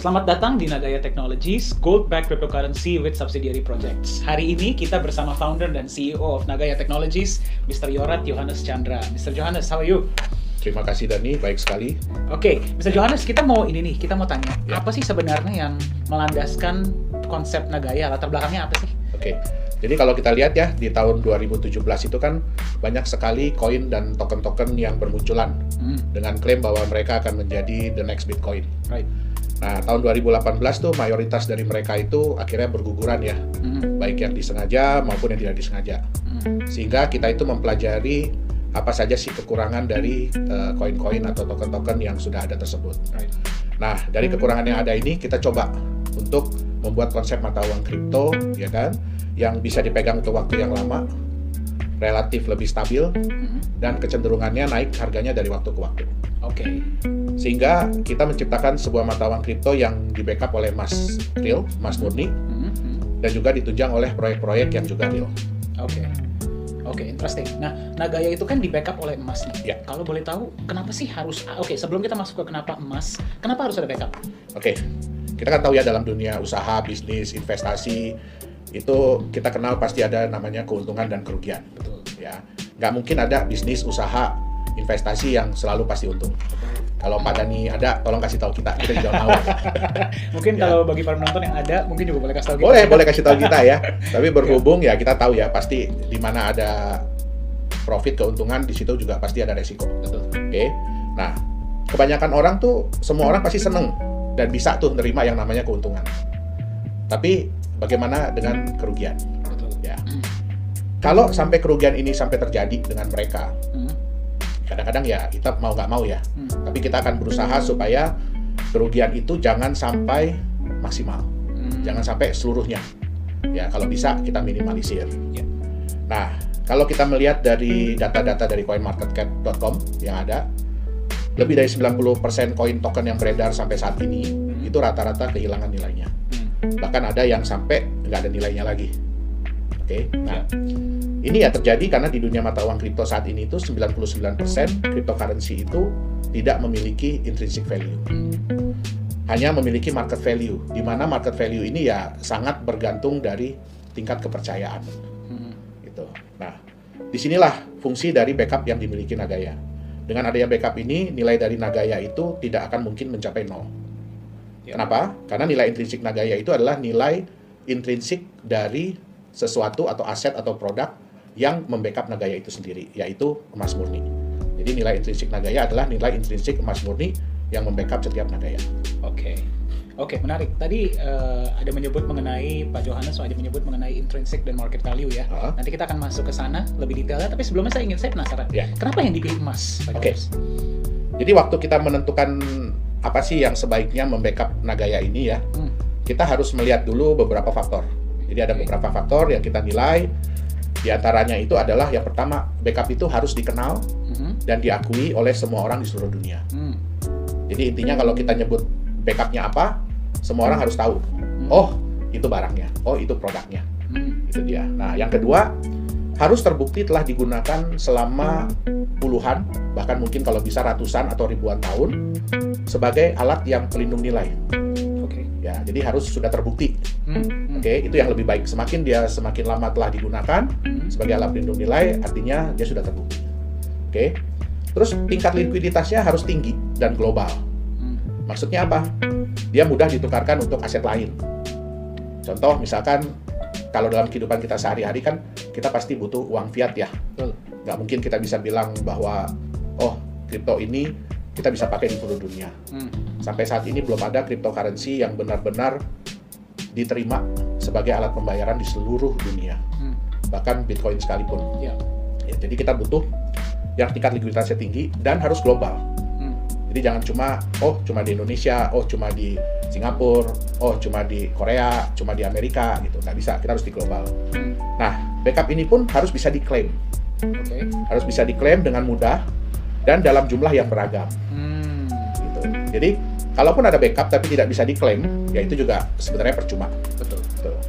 Selamat datang di Nagaya Technologies, Gold-Backed Cryptocurrency with Subsidiary Projects. Hari ini kita bersama founder dan CEO of Nagaya Technologies, Mr. Yorat Johannes Chandra. Mr. Johannes, how are you? Terima kasih Dani, baik sekali. Oke, Mr. Johannes, kita mau tanya, Ya. apa sih sebenarnya yang melandaskan konsep Nagaya? Latar belakangnya apa sih? Oke, jadi kalau kita lihat ya, di tahun 2017 itu kan banyak sekali koin dan token-token yang bermunculan dengan klaim bahwa mereka akan menjadi the next Bitcoin. Right. Nah, tahun 2018 tuh mayoritas dari mereka itu akhirnya berguguran ya, baik yang disengaja maupun yang tidak disengaja. Sehingga kita itu mempelajari apa saja sih kekurangan dari koin-koin atau token-token yang sudah ada tersebut. Right. Nah, dari kekurangan yang ada ini kita coba untuk membuat konsep mata uang kripto, ya kan, yang bisa dipegang untuk waktu yang lama, relatif lebih stabil, dan kecenderungannya naik harganya dari waktu ke waktu. Oke. Sehingga kita menciptakan sebuah mata uang kripto yang di-backup oleh emas real, emas murni, dan juga ditunjang oleh proyek-proyek yang juga real. Oke. Oke, interesting. Nah, Nagaya itu kan di-backup oleh emas nih. Ya. Kalau boleh tahu, kenapa sih harus... Oke, sebelum kita masuk ke kenapa emas, kenapa harus ada backup? Oke, kita kan tahu ya dalam dunia usaha, bisnis, investasi, itu kita kenal pasti ada namanya keuntungan dan kerugian. Betul. Ya, nggak mungkin ada bisnis, usaha, investasi yang selalu pasti untung. Kalau Pak Dani ada, tolong kasih tahu kita di dalam awal. Mungkin Ya. kalau bagi para penonton yang ada, mungkin juga boleh kasih tahu kita. Boleh kasih tahu kita ya. Tapi berhubung ya kita tahu ya pasti di mana ada profit keuntungan di situ juga pasti ada resiko. Betul. Oke. Nah, kebanyakan orang tuh semua orang pasti seneng dan bisa tuh nerima yang namanya keuntungan. Tapi bagaimana dengan kerugian? Betul. Ya. Kalau sampai kerugian ini sampai terjadi dengan mereka, kadang-kadang ya kita mau nggak mau ya, tapi kita akan berusaha supaya kerugian itu jangan sampai maksimal, jangan sampai seluruhnya. Ya kalau bisa kita minimalisir. Ya. Nah kalau kita melihat dari data-data dari coinmarketcap.com yang ada, lebih dari 90% koin token yang beredar sampai saat ini itu rata-rata kehilangan nilainya. Bahkan ada yang sampai nggak ada nilainya lagi. Oke, nah ini ya terjadi karena di dunia mata uang kripto saat ini itu 99% cryptocurrency itu tidak memiliki intrinsic value. Hanya memiliki market value, di mana market value ini ya sangat bergantung dari tingkat kepercayaan. Gitu. Nah, disinilah fungsi dari backup yang dimiliki Nagaya. Dengan adanya backup ini, nilai dari Nagaya itu tidak akan mungkin mencapai 0. Ya. Kenapa? Karena nilai intrinsik Nagaya itu adalah nilai intrinsik dari sesuatu atau aset atau produk yang membackup Nagaya itu sendiri, yaitu emas murni. Jadi nilai intrinsik Nagaya adalah nilai intrinsik emas murni yang membackup setiap Nagaya. Oke, menarik. Tadi ada menyebut mengenai Pak Johannes, ada menyebut mengenai intrinsic dan market value ya. Nanti kita akan masuk ke sana lebih detailnya. Tapi sebelumnya saya penasaran. Ya. Kenapa yang dipilih emas, Pak Oke. Johannes? Jadi waktu kita menentukan apa sih yang sebaiknya membackup Nagaya ini ya, kita harus melihat dulu beberapa faktor. Jadi ada beberapa faktor yang kita nilai. Di antaranya itu adalah yang pertama, backup itu harus dikenal dan diakui oleh semua orang di seluruh dunia. Jadi intinya kalau kita nyebut backupnya apa, semua orang harus tahu. Oh, itu barangnya. Oh, itu produknya. Itu dia. Nah, yang kedua, harus terbukti telah digunakan selama puluhan, bahkan mungkin kalau bisa ratusan atau ribuan tahun sebagai alat yang pelindung nilai. Ya, jadi harus sudah terbukti. Oke, itu yang lebih baik. Semakin lama telah digunakan sebagai alat pelindung nilai, artinya dia sudah terbukti. Oke. Terus tingkat likuiditasnya harus tinggi dan global. Maksudnya apa? Dia mudah ditukarkan untuk aset lain. Contoh misalkan kalau dalam kehidupan kita sehari-hari kan kita pasti butuh uang fiat ya. Nggak mungkin kita bisa bilang bahwa oh, kripto ini kita bisa pakai di seluruh dunia. Sampai saat ini belum ada cryptocurrency yang benar-benar diterima sebagai alat pembayaran di seluruh dunia. Bahkan Bitcoin sekalipun. Ya, jadi kita butuh yang tingkat likuiditasnya tinggi dan harus global. Jadi jangan cuma di Indonesia, cuma di Singapura, cuma di Korea, cuma di Amerika gitu. Nggak bisa, kita harus di global. Nah, backup ini pun harus bisa diklaim. Harus bisa diklaim dengan mudah dan dalam jumlah yang beragam. Gitu. Jadi, kalaupun ada backup tapi tidak bisa diklaim, ya itu juga sebenarnya percuma. Betul.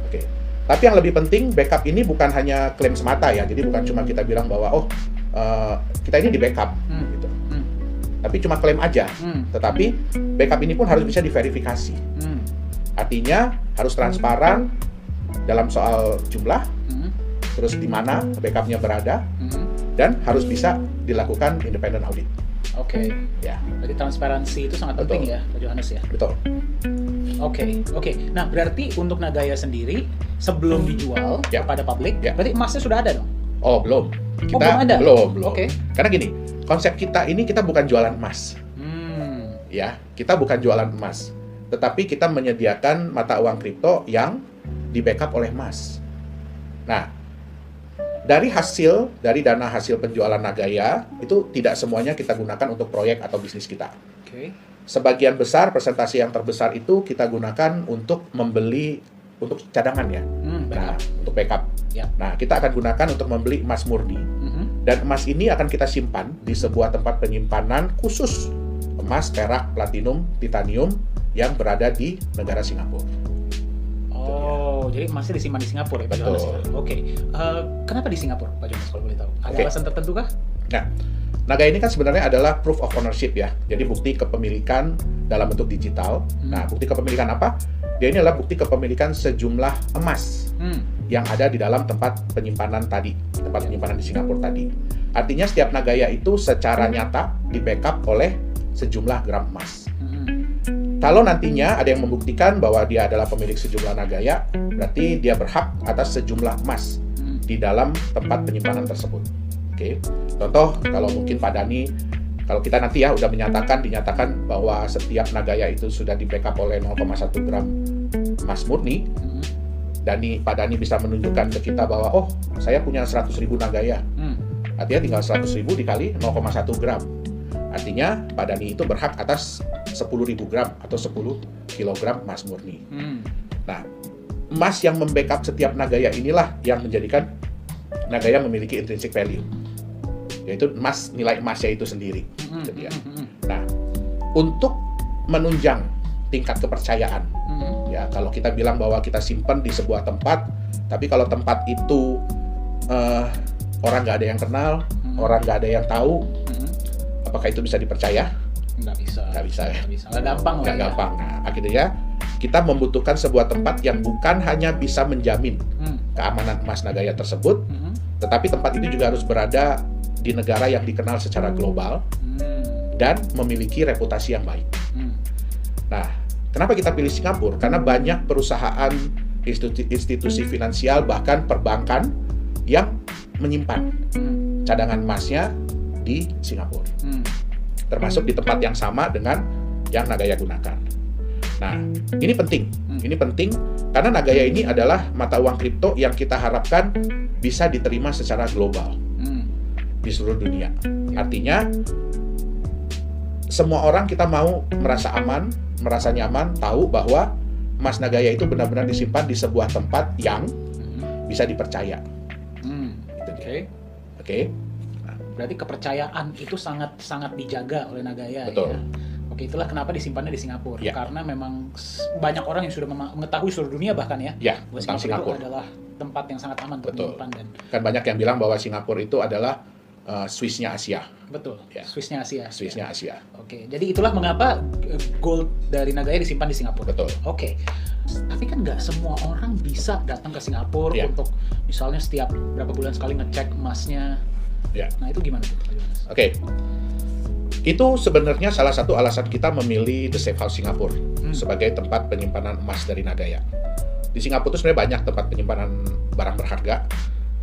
Oke. Tapi yang lebih penting, backup ini bukan hanya klaim semata ya. Jadi bukan cuma kita bilang bahwa kita ini di backup. Gitu. Tapi cuma klaim aja. Tetapi backup ini pun harus bisa diverifikasi. Artinya harus transparan dalam soal jumlah, terus di mana backupnya berada, dan harus bisa dilakukan independent audit. Oke. Ya. Jadi transparansi itu sangat penting ya, Pak Johannes ya. Betul. Oke. Nah, berarti untuk Nagaya sendiri sebelum dijual kepada publik, berarti emasnya sudah ada dong? Oh, belum. Belum ada? Belum. Oke. Karena gini, konsep kita ini kita bukan jualan emas. Ya, kita bukan jualan emas. Tetapi kita menyediakan mata uang kripto yang di-backup oleh emas. Nah, dari dana hasil penjualan Nagaya, itu tidak semuanya kita gunakan untuk proyek atau bisnis kita. Oke. Sebagian besar, persentase yang terbesar itu kita gunakan untuk membeli, untuk cadangan ya. Nah, untuk backup. Ya. Nah, kita akan gunakan untuk membeli emas murni. Dan emas ini akan kita simpan di sebuah tempat penyimpanan khusus emas, perak, platinum, titanium yang berada di negara Singapura. Oh, jadi emasnya disimpan di Singapura ya, Pak Johannes ya? Oke. Kenapa di Singapura, Pak Johannes, kalau boleh tahu? Ada alasan tertentu kah? Nah, Nagaya ini kan sebenarnya adalah proof of ownership ya. Jadi bukti kepemilikan dalam bentuk digital. Nah, bukti kepemilikan apa? Dia ini adalah bukti kepemilikan sejumlah emas yang ada di dalam tempat penyimpanan tadi, tempat penyimpanan di Singapura tadi. Artinya setiap Nagaya itu secara nyata di-backup oleh sejumlah gram emas. Kalau nantinya ada yang membuktikan bahwa dia adalah pemilik sejumlah Nagaya, berarti dia berhak atas sejumlah emas di dalam tempat penyimpanan tersebut. Oke. Contoh, kalau mungkin Pak Dani, kalau kita nanti ya udah dinyatakan bahwa setiap Nagaya itu sudah di-backup oleh 0,1 gram emas murni, Pak Dani bisa menunjukkan ke kita bahwa, oh, saya punya 100.000 Nagaya. Artinya tinggal 100.000 dikali 0,1 gram. Artinya Pak Dani itu berhak atas 10.000 gram atau 10 kilogram emas murni. Nah, emas yang membackup setiap Nagaya inilah yang menjadikan Nagaya memiliki intrinsic value, yaitu nilai emasnya itu sendiri. Nah, untuk menunjang tingkat kepercayaan, ya kalau kita bilang bahwa kita simpan di sebuah tempat, tapi kalau tempat itu orang nggak ada yang kenal, orang nggak ada yang tahu, apakah itu bisa dipercaya? Nggak bisa ya. Nggak gampang. Nah, akhirnya kita membutuhkan sebuah tempat yang bukan hanya bisa menjamin keamanan emas Nagaya tersebut, tetapi tempat itu juga harus berada di negara yang dikenal secara global dan memiliki reputasi yang baik. Nah, kenapa kita pilih Singapura? Karena banyak perusahaan, institusi finansial, bahkan perbankan yang menyimpan cadangan emasnya di Singapura, termasuk di tempat yang sama dengan yang Nagaya gunakan. Nah, ini penting. Ini penting karena Nagaya ini adalah mata uang kripto yang kita harapkan bisa diterima secara global di seluruh dunia. Artinya, semua orang kita mau merasa aman, merasa nyaman, tahu bahwa emas Nagaya itu benar-benar disimpan di sebuah tempat yang bisa dipercaya. Oke. Berarti kepercayaan itu sangat dijaga oleh Nagaya. Betul. Ya. Oke, itulah kenapa disimpannya di Singapura. Karena memang banyak orang yang sudah mengetahui seluruh dunia bahkan bahwa Singapura itu adalah tempat yang sangat aman untuk menyimpan. Dan kan banyak yang bilang bahwa Singapura itu adalah Swiss-nya Asia. Betul. Swiss-nya Asia. Oke, jadi itulah mengapa gold dari Nagaya disimpan di Singapura. Betul. Oke. Tapi kan nggak semua orang bisa datang ke Singapura untuk misalnya setiap berapa bulan sekali ngecek emasnya. Nah, itu gimana tuh, Pak Johannes? Oke. Itu sebenarnya salah satu alasan kita memilih The Safe House Singapura sebagai tempat penyimpanan emas dari Nagaya. Di Singapura itu sebenarnya banyak tempat penyimpanan barang berharga.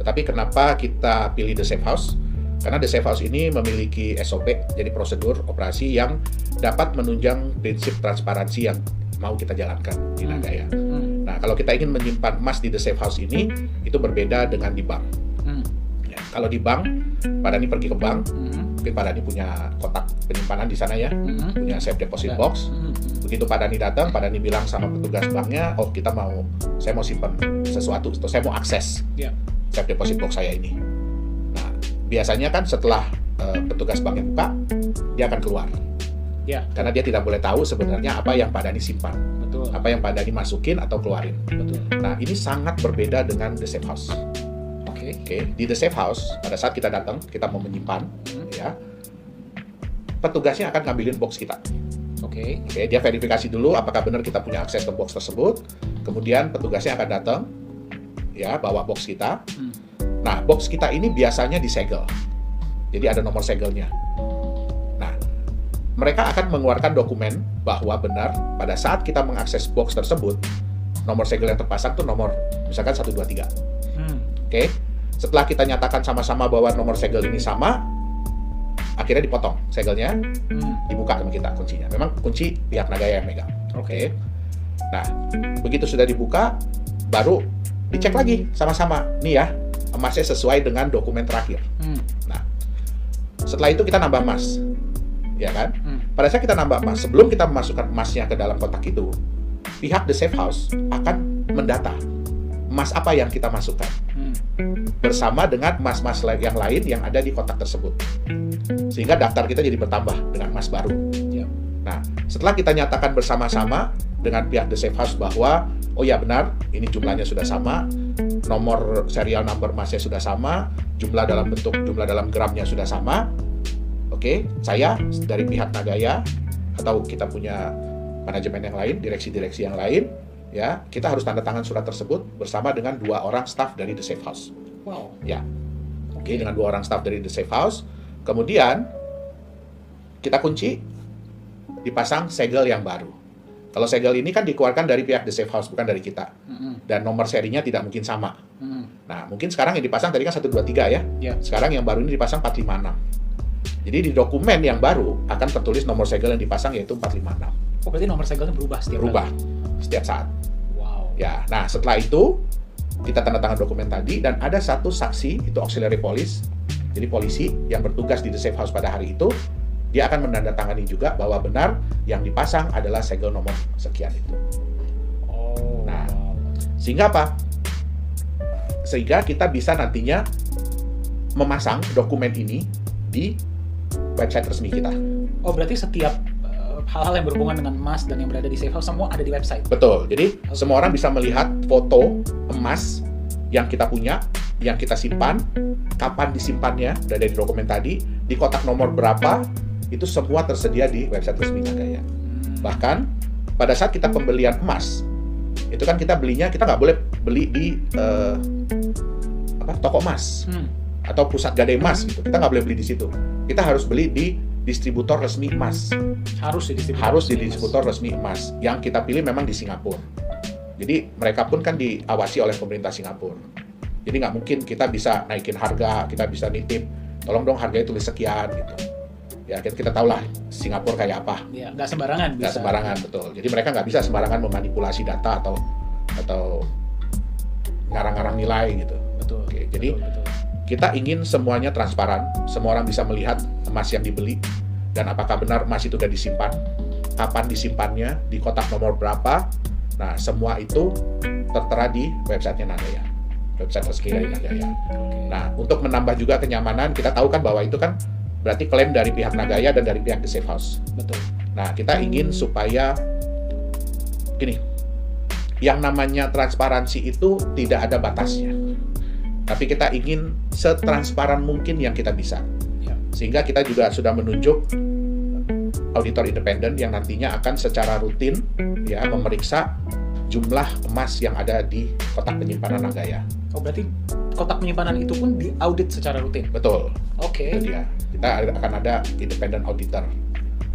Tetapi kenapa kita pilih The Safe House? Karena The Safe House ini memiliki SOP, jadi prosedur operasi yang dapat menunjang prinsip transparansi yang mau kita jalankan di Nagaya. Nah, kalau kita ingin menyimpan emas di The Safe House ini, itu berbeda dengan di bank. Kalau di bank, Pak Dani pergi ke bank, mungkin Pak Dani punya kotak penyimpanan di sana ya, punya safe deposit box. Begitu Pak Dani datang, Pak Dani bilang sama petugas banknya, oh saya mau simpan sesuatu, saya mau akses safe deposit box saya ini. Nah, biasanya kan setelah petugas banknya buka, dia akan keluar. Karena dia tidak boleh tahu sebenarnya apa yang Pak Dani simpan, apa yang Pak Dani masukin atau keluarin. Nah, ini sangat berbeda dengan The Safe House. Oke, di The Safe House pada saat kita datang, kita mau menyimpan, petugasnya akan ngambilin box kita. Oke. Oke, dia verifikasi dulu apakah benar kita punya akses ke box tersebut. Kemudian petugasnya akan datang, ya, bawa box kita. Nah, box kita ini biasanya disegel. Jadi ada nomor segelnya. Nah, mereka akan mengeluarkan dokumen bahwa benar pada saat kita mengakses box tersebut, nomor segel yang terpasang tuh nomor misalkan 123. Oke. Setelah kita nyatakan sama-sama bahwa nomor segel ini sama, akhirnya dipotong segelnya, dibuka sama kita kuncinya. Memang kunci pihak Nagaya yang megang. Oke. Nah, begitu sudah dibuka, baru dicek lagi sama-sama. Nih ya, emasnya sesuai dengan dokumen terakhir. Nah, setelah itu kita nambah emas, ya kan? Pada saat kita nambah emas, sebelum kita memasukkan emasnya ke dalam kotak itu, pihak The Safe House akan mendata emas apa yang kita masukkan bersama dengan emas-emas yang lain yang ada di kotak tersebut, sehingga daftar kita jadi bertambah dengan emas baru. Nah, setelah kita nyatakan bersama-sama dengan pihak The Safe House bahwa oh ya benar, ini jumlahnya sudah sama, nomor serial number emasnya sudah sama, jumlah dalam gramnya sudah sama. Oke, saya dari pihak Nagaya atau kita punya manajemen yang lain, direksi-direksi yang lain, ya, kita harus tanda tangan surat tersebut bersama dengan 2 orang staf dari The Safe House. Wow. Ya. Oke, dengan 2 orang staf dari The Safe House. Kemudian kita kunci, dipasang segel yang baru. Kalau segel ini kan dikeluarkan dari pihak The Safe House, bukan dari kita. Dan nomor serinya tidak mungkin sama. Nah, mungkin sekarang yang dipasang tadi kan 123 ya. Sekarang yang baru ini dipasang 456. Jadi di dokumen yang baru akan tertulis nomor segel yang dipasang yaitu 456. Oh, berarti nomor segelnya berubah setiap saat. Wow. Ya, nah setelah itu kita tanda tangan dokumen tadi dan ada satu saksi, itu auxiliary police. Jadi polisi yang bertugas di The Safe House pada hari itu, dia akan menandatangani juga bahwa benar yang dipasang adalah segel nomor sekian itu. Oh. Nah, sehingga apa? Sehingga kita bisa nantinya memasang dokumen ini di website resmi kita. Oh, berarti setiap hal-hal yang berhubungan dengan emas dan yang berada di Safe House semua ada di website? Betul, jadi semua orang bisa melihat foto emas yang kita punya, yang kita simpan, kapan disimpannya, udah ada di dokumen tadi, di kotak nomor berapa, itu semua tersedia di website resmi Nagaya. Bahkan pada saat kita pembelian emas, itu kan kita belinya, kita nggak boleh beli di toko emas atau pusat gadai emas gitu. Kita nggak boleh beli di situ. Kita harus beli di distributor resmi emas. Harus di distributor resmi emas. Yang kita pilih memang di Singapura. Jadi mereka pun kan diawasi oleh pemerintah Singapura. Jadi nggak mungkin kita bisa naikin harga, kita bisa nitip, tolong dong harganya tulis sekian gitu. Ya kita tahu lah Singapura kayak apa. Ya, nggak sembarangan. Nggak sembarangan, betul. Jadi mereka nggak bisa sembarangan memanipulasi data atau ngarang-ngarang nilai gitu. Betul. Oke, jadi betul. Kita ingin semuanya transparan, semua orang bisa melihat emas yang dibeli, dan apakah benar emas itu sudah disimpan, kapan disimpannya, di kotak nomor berapa. Nah, semua itu tertera di websitenya Nagaya, website resmi dari Nagaya. Nah, untuk menambah juga kenyamanan, kita tahu kan bahwa itu kan berarti klaim dari pihak Nagaya dan dari pihak The Safe House. Betul. Nah, kita ingin supaya gini, yang namanya transparansi itu tidak ada batasnya. Tapi kita ingin setransparan mungkin yang kita bisa. Sehingga kita juga sudah menunjuk auditor independen yang nantinya akan secara rutin ya memeriksa jumlah emas yang ada di kotak penyimpanan Nagaya. Oh, berarti kotak penyimpanan itu pun diaudit secara rutin? Betul. Oke. Itu dia. Kita akan ada independent auditor.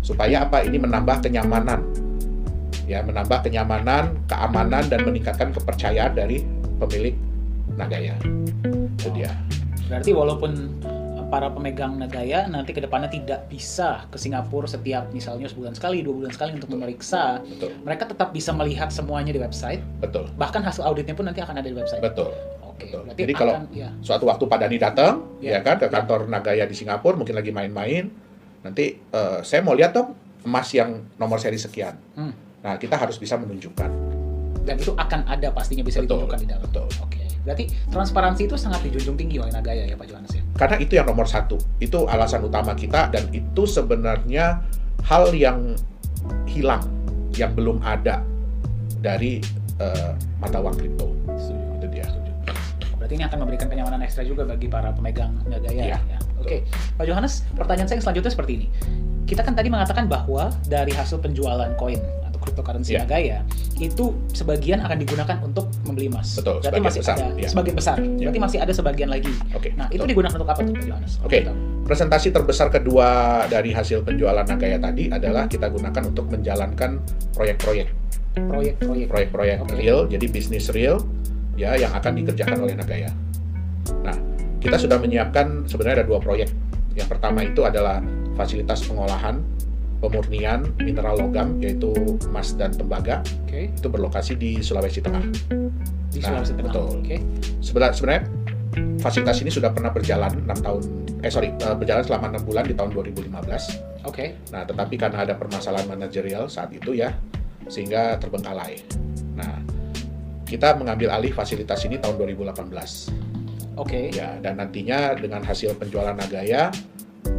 Supaya apa? Ini menambah kenyamanan. Ya, menambah kenyamanan, keamanan, dan meningkatkan kepercayaan dari pemilik Nagaya. Itu dia. Berarti walaupun para pemegang Nagaya nanti ke depannya tidak bisa ke Singapura setiap misalnya sebulan sekali, 2 bulan sekali untuk memeriksa, mereka tetap bisa melihat semuanya di website. Betul. Bahkan hasil auditnya pun nanti akan ada di website. Betul. Oke. Betul. Jadi kalau suatu waktu Pak Dani datang, ya kan, ke kantor Nagaya di Singapura, mungkin lagi main-main, nanti saya mau lihat dong emas yang nomor seri sekian. Nah, kita harus bisa menunjukkan. Dan itu akan ada pastinya bisa ditunjukkan di dalam. Betul. Oke. Berarti transparansi itu sangat dijunjung tinggi oleh Nagaya ya Pak Johannes ya? Karena itu yang nomor 1. Itu alasan utama kita, dan itu sebenarnya hal yang hilang, yang belum ada dari mata uang kripto. Itu dia. Berarti ini akan memberikan kenyamanan ekstra juga bagi para pemegang Nagaya. Iya. Ya. Oke. Pak Johannes, pertanyaan saya selanjutnya seperti ini. kita kan tadi mengatakan bahwa dari hasil penjualan koin atau cryptocurrency Nagaya itu sebagian akan digunakan untuk membeli emas. Betul, Berarti masih besar, ada sebagian besar. Berarti masih ada sebagian lagi. Nah, itu digunakan untuk apa tuh, Pak Johannes? Presentasi terbesar kedua dari hasil penjualan Nagaya tadi adalah kita gunakan untuk menjalankan proyek-proyek real, jadi bisnis real ya yang akan dikerjakan oleh Nagaya. Nah, kita sudah menyiapkan sebenarnya ada 2 proyek. Yang pertama itu adalah fasilitas pengolahan pemurnian mineral logam yaitu emas dan tembaga. Itu berlokasi di Sulawesi Tengah. Sulawesi Tengah. Betul. Sebenarnya fasilitas ini sudah pernah berjalan berjalan selama 6 bulan di tahun 2015. Nah, tetapi karena ada permasalahan manajerial saat itu ya, sehingga terbengkalai. Nah, kita mengambil alih fasilitas ini tahun 2018. Ya, dan nantinya dengan hasil penjualan Nagaya,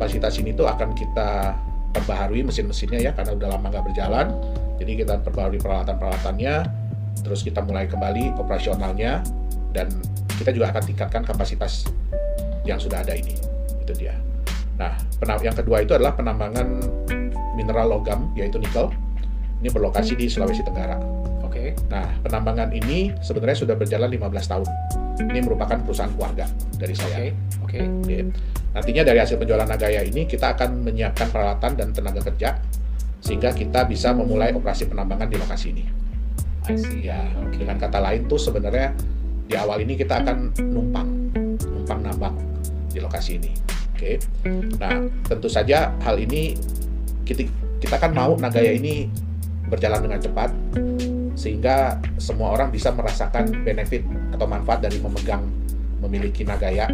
fasilitas ini tuh akan kita perbaharui mesin-mesinnya ya, karena udah lama nggak berjalan. Jadi kita perbaharui peralatan-peralatannya, terus kita mulai kembali operasionalnya, dan kita juga akan tingkatkan kapasitas yang sudah ada ini. Itu dia. Nah, yang kedua itu adalah penambangan mineral logam, yaitu nikel. Ini berlokasi di Sulawesi Tenggara. Nah, penambangan ini sebenarnya sudah berjalan 15 tahun. Ini merupakan perusahaan keluarga dari saya. Nantinya dari hasil penjualan Nagaya ini kita akan menyiapkan peralatan dan tenaga kerja sehingga kita bisa memulai operasi penambangan di lokasi ini. Dengan kata lain tuh sebenarnya di awal ini kita akan numpang nambang di lokasi ini. Nah, tentu saja hal ini kita kan mau Nagaya ini berjalan dengan cepat sehingga semua orang bisa merasakan benefit atau manfaat dari memiliki Nagaya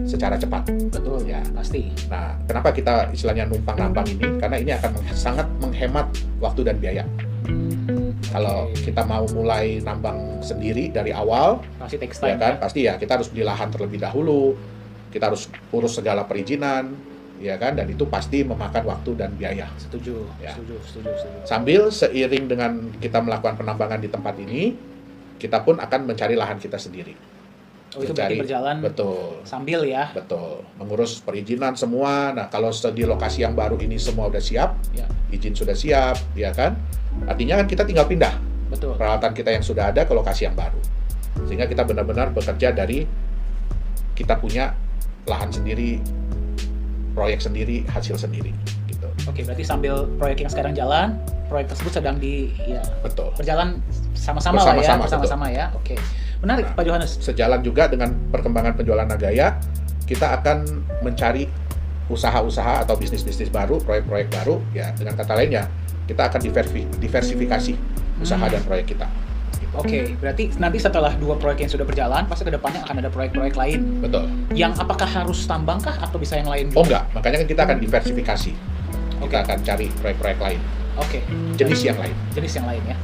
secara cepat. Betul ya, pasti. Nah, kenapa kita istilahnya numpang nambang ini? Karena ini akan sangat menghemat waktu dan biaya. Kalau kita mau mulai nambang sendiri dari awal, pasti text ya time, kan? Pasti ya kita harus beli lahan terlebih dahulu, kita harus urus segala perizinan, ya kan? Dan itu pasti memakan waktu dan biaya. Setuju. Sambil seiring dengan kita melakukan penambangan di tempat ini, kita pun akan mencari lahan kita sendiri. Itu berarti berjalan. Betul. Sambil ya. Betul. Mengurus perizinan semua. Nah, kalau di lokasi yang baru ini semua udah siap, izin sudah siap, ya kan? Artinya kan kita tinggal pindah. Betul. Peralatan kita yang sudah ada ke lokasi yang baru. Sehingga kita benar-benar bekerja dari kita punya lahan sendiri, proyek sendiri, hasil sendiri, gitu. Berarti sambil proyek yang sekarang jalan, proyek tersebut sedang betul. Berjalan sama-sama ya. Menarik, Pak Johannes. Sejalan juga dengan perkembangan penjualan Nagaya, kita akan mencari usaha-usaha atau bisnis-bisnis baru, proyek-proyek baru, ya dengan kata lainnya, kita akan diversifikasi usaha dan proyek kita. Berarti nanti setelah 2 proyek yang sudah berjalan, pasti ke depannya akan ada proyek-proyek lain. Betul. Yang apakah harus tambangkah atau bisa yang lain juga? Oh enggak, makanya kan kita akan diversifikasi. Kita akan cari proyek-proyek lain. Jenis yang lain ya.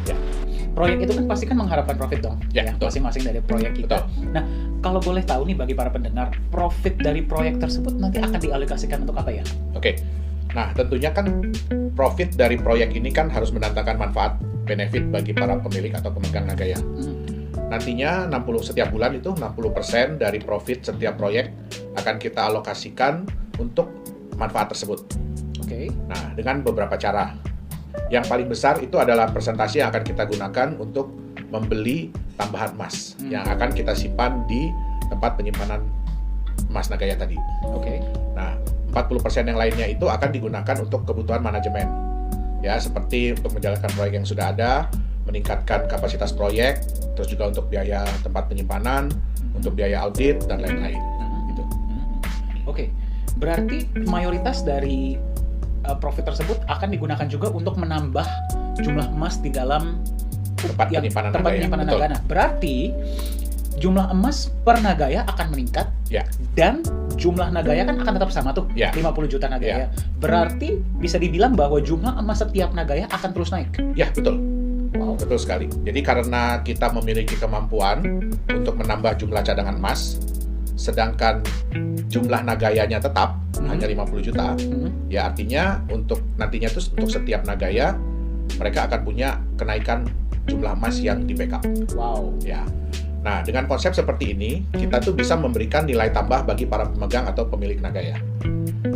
Proyek itu kan pasti kan mengharapkan profit dong, masing-masing dari proyek kita. Nah, kalau boleh tahu nih bagi para pendengar, profit dari proyek tersebut nanti akan dialokasikan untuk apa ya? Nah, tentunya kan profit dari proyek ini kan harus mendatangkan manfaat, benefit bagi para pemilik atau pemegang Nagaya. Nantinya setiap bulan itu 60% dari profit setiap proyek akan kita alokasikan untuk manfaat tersebut. Nah, dengan beberapa cara. Yang paling besar itu adalah persentase yang akan kita gunakan untuk membeli tambahan emas yang akan kita simpan di tempat penyimpanan emas Nagaya tadi. Nah, 40% yang lainnya itu akan digunakan untuk kebutuhan manajemen. Ya, seperti untuk menjalankan proyek yang sudah ada, meningkatkan kapasitas proyek, terus juga untuk biaya tempat penyimpanan, untuk biaya audit dan lain-lain. Gitu. Berarti mayoritas dari profit tersebut akan digunakan juga untuk menambah jumlah emas di dalam tempat penyimpanan Nagaya. Berarti jumlah emas per Nagaya akan meningkat, dan jumlah Nagaya kan akan tetap sama tuh, 50 juta Nagaya. Berarti bisa dibilang bahwa jumlah emas setiap Nagaya akan terus naik. Ya, betul. Betul sekali. Jadi karena kita memiliki kemampuan untuk menambah jumlah cadangan emas, sedangkan jumlah Nagayanya tetap hanya 50 juta, ya artinya nantinya untuk setiap Nagaya mereka akan punya kenaikan jumlah emas yang di backup. Ya. Nah, dengan konsep seperti ini, kita tuh bisa memberikan nilai tambah bagi para pemegang atau pemilik Nagaya.